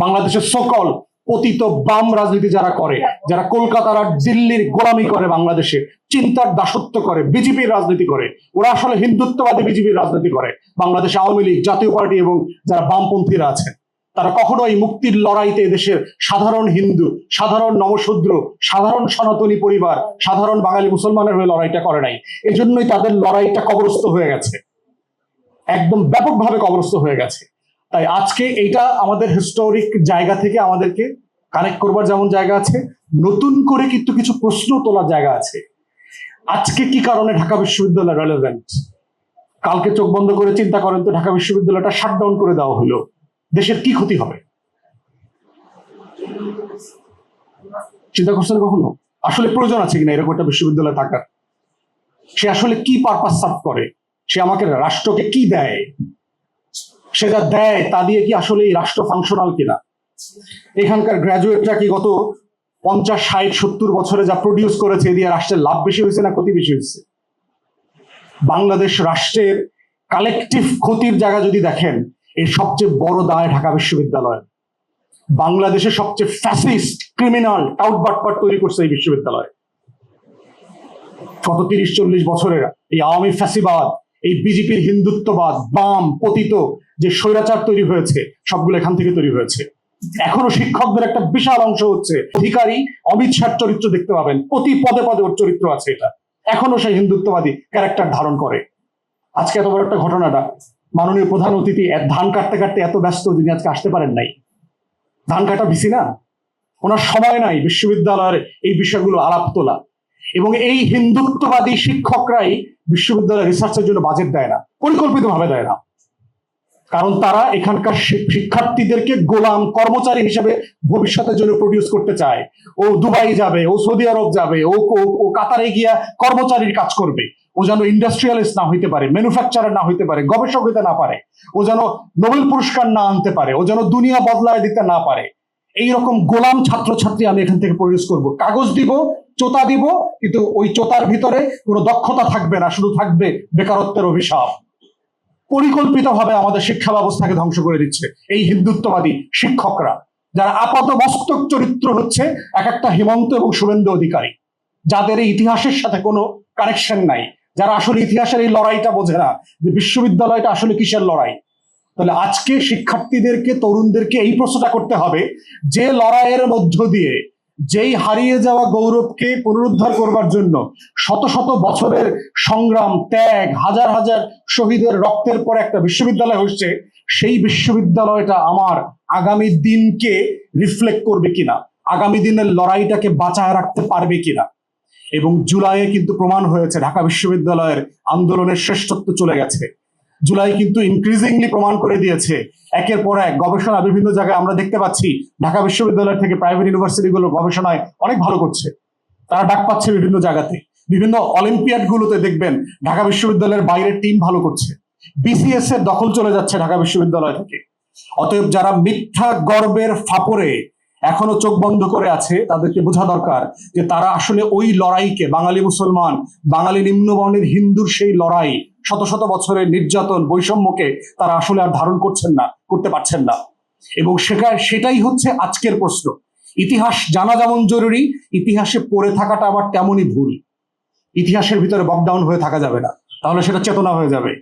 বাংলাদেশের সকল পতিত বাম রাজনীতি যারা করে, যারা কলকাতার আর দিল্লির গোলামি করে, বাংলাদেশে চিন্তার দাসত্ব করে, বিজেপির রাজনীতি করে, ওরা আসলে হিন্দুত্ববাদী বিজেপির রাজনীতি করে। বাংলাদেশ আওয়ামী লীগ, জাতীয় পার্টি এবং যারা বামপন্থীরা আছেন, তারা কখনোই মুক্তির লড়াইতে দেশের সাধারণ হিন্দু, সাধারণ নমশূদ্র, সাধারণ সনাতনী পরিবার, সাধারণ বাঙালি মুসলমানের হয়ে লড়াইটা করে নাই। এজন্যই তাদের লড়াইটা কবরস্থ হয়ে গেছে, একদম ব্যাপকভাবে কবরস্থ হয়ে গেছে। তাই আজকে এইটা আমাদের হিস্টোরিক জায়গা থেকে আমাদেরকে কানেক্ট করবার যেমন জায়গা আছে, নতুন করে কিন্তু কিছু প্রশ্ন তোলার জায়গা আছে। আজকে কি কারণে ঢাকা বিশ্ববিদ্যালয় রেলেভেন্ট? কালকে চোখ বন্ধ করে চিন্তা করেন তো, ঢাকা বিশ্ববিদ্যালয়টা শাটডাউন করে দেওয়া হলো, দেশের কি ক্ষতি হবে? চিন্তা করছেন কখনো আসলে প্রয়োজন আছে কিনা এরকম একটা বিশ্ববিদ্যালয় থাকার? সে আসলে কি পারপাস সার্ভ করে? সে আমাকে রাষ্ট্রকে কি দেয়? সেটা দেয় তা দিয়ে কি আসলে এই রাষ্ট্র ফাংশনাল কিনা? এখানকার গ্রাজুয়েটরা কি গত 50, 60, 70 বছরে যা প্রডিউস করেছে দিয়ে রাষ্ট্রের লাভ বেশি হয়েছে না ক্ষতি বেশি হয়েছে? বাংলাদেশ রাষ্ট্রের কালেকটিভ ক্ষতির জায়গা যদি দেখেন, এর সবচেয়ে বড় দায় ঢাকা বিশ্ববিদ্যালয়। বাংলাদেশের সবচেয়ে ফ্যাসিস্ট, ক্রিমিনাল, টাউট বাটপাট তৈরি করছে এই বিশ্ববিদ্যালয়। গত 30-40 বছরের এই আওয়ামী ফ্যাসিবাদ, এই বিজেপির হিন্দুত্ববাদ, বাম পতিত যে স্বৈরাচার তৈরি হয়েছে, সবগুলো এখান থেকে তৈরি হয়েছে। এখনো শিক্ষকদের একটা বিশাল অংশ হচ্ছে অধিকারী অমিত শাহর চরিত্র দেখতে পাবেন, প্রতি পদে পদে ওর চরিত্র আছে। এটা এখনো সেই হিন্দুত্ববাদী ক্যারেক্টার ধারণ করে। আজকে এত বড় একটা ঘটনাটা, মাননীয় প্রধান অতিথি ধান কাটতে কাটতে এত ব্যস্ত, যিনি আজকে আসতে পারেন নাই। ধান কাটা বিসি না, ওনার সময় নাই বিশ্ববিদ্যালয়ের এই বিষয়গুলো আলাপ তোলা। এবং এই হিন্দুত্ববাদী শিক্ষকরাই বিশ্ববিদ্যালয়ের রিসার্চের জন্য বাজেট দেয় না, পরিকল্পিতভাবে দেয় না। কারণ তারা এখানকার শিক্ষার্থীদেরকে গোলাম কর্মচারী হিসেবে ভবিষ্যতের জন্য প্রডিউস করতে চায়। ও দুবাই যাবে, ও সৌদি আরব যাবে, ও কাতারে গিয়া কর্মচারীর কাজ করবে। ও যেন ইন্ডাস্ট্রিয়ালিস্ট না হইতে পারে, ম্যানুফ্যাকচারার না হইতে পারে, গবেষক হইতে না পারে, ও যেন নোবেল পুরস্কার না আনতে পারে, ও যেন দুনিয়া বদলায় দিতে না পারে। এইরকম গোলাম ছাত্রছাত্রী আমি এখান থেকে প্রডিউস করব। কাগজ দিব, চোতা দিব, কিন্তু ওই চোতার ভিতরে কোনো দক্ষতা থাকবে না, শুধু থাকবে বেকারত্বের অভিশাপ। পরিকল্পিতভাবে আমাদের শিক্ষা ব্যবস্থাকে ধ্বংস করে দিচ্ছে এই হিন্দুত্ববাদী শিক্ষকরা, যারা আপাত মস্তক চরিত্র হচ্ছে এক একটা হিমন্ত এবং শুভেন্দু অধিকারী, যাদের এই ইতিহাসের সাথে কোনো কানেকশন নাই, যারা আসলে ইতিহাসের এই লড়াইটা বোঝে না যে বিশ্ববিদ্যালয়টা আসলে কিসের লড়াই। তাহলে আজকে শিক্ষার্থীদেরকে, তরুণদেরকে এই প্রশ্নটা করতে হবে, যে লড়াইয়ের মধ্য দিয়ে, যেই হারিয়ে যাওয়া গৌরবকে পুনরুদ্ধার করবার জন্য শত শত বছরের সংগ্রাম, ত্যাগ, হাজার হাজার শহীদের রক্তের পরে একটা বিশ্ববিদ্যালয় হচ্ছে, সেই বিশ্ববিদ্যালয়টা আমার আগামী দিনকে রিফ্লেক্ট করবে কিনা, আগামী দিনের লড়াইটাকে বাঁচায় রাখতে পারবে কিনা। এবং জুলাইয়ে কিন্তু প্রমাণ হয়েছে ঢাকা বিশ্ববিদ্যালয়ের আন্দোলনের শ্রেষ্ঠত্ব চলে গেছে। জুলাই কিন্তু ইনক্রিজিংলি প্রমাণ করে দিয়েছে, একের পর এক গবেষণা বিভিন্ন জায়গায় আমরা দেখতে পাচ্ছি ঢাকা বিশ্ববিদ্যালয় থেকে প্রাইভেট ইউনিভার্সিটিগুলো গবেষণায় অনেক ভালো করছে, তারা ডাক পাচ্ছে বিভিন্ন জায়গাতে। বিভিন্ন অলিম্পিয়াড গুলোতে দেখবেন ঢাকা বিশ্ববিদ্যালয়ের বাইরের টিম ভালো করছে। বিসিএস এর দখল চলে যাচ্ছে ঢাকা বিশ্ববিদ্যালয় থেকে। অতএব যারা মিথ্যা গর্বের ফাপরে এখনো চোখ বন্ধ করে আছে, তাদেরকে বোঝা দরকার যে তারা আসলে ওই লড়াইকে, বাঙালি মুসলমান, বাঙালি নিম্নবর্ণের হিন্দুর সেই লড়াই, শত শত বছরের নির্যাতন, বৈষম্যকে তারা আসলে আর ধারণ করছেন না, করতে পারছেন না। এবং সেটাই হচ্ছে আজকের প্রশ্ন। ইতিহাস জানা যেমন জরুরি, ইতিহাসে পড়ে থাকাটা আবার তেমনই ভুল। ইতিহাসের ভিতরে বকডাউন হয়ে থাকা যাবে না, তাহলে সেটা চেতনা হয়ে যাবে।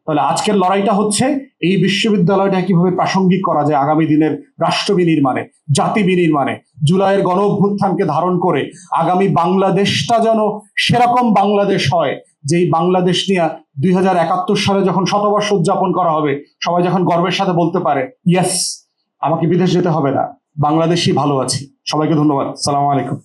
তাহলে আজকের লড়াইটা হচ্ছে এই বিশ্ববিদ্যালয়টা কিভাবে প্রাসঙ্গিক করা যায় আগামী দিনের রাষ্ট্র বিনির্মাণে, জাতি বিনির্মাণে। জুলাইয়ের গণ অভ্যুত্থানকে ধারণ করে আগামী বাংলাদেশটা যেন সেরকম বাংলাদেশ হয়, যেই বাংলাদেশ নিয়ে 2071 সালে যখন শতবর্ষ উদযাপন করা হবে, সবাই যখন গর্বের সাথে বলতে পারে, ইয়েস, আমাকে বিদেশ যেতে হবে না, বাংলাদেশই ভালো আছি। সবাইকে ধন্যবাদ। আসসালামু আলাইকুম।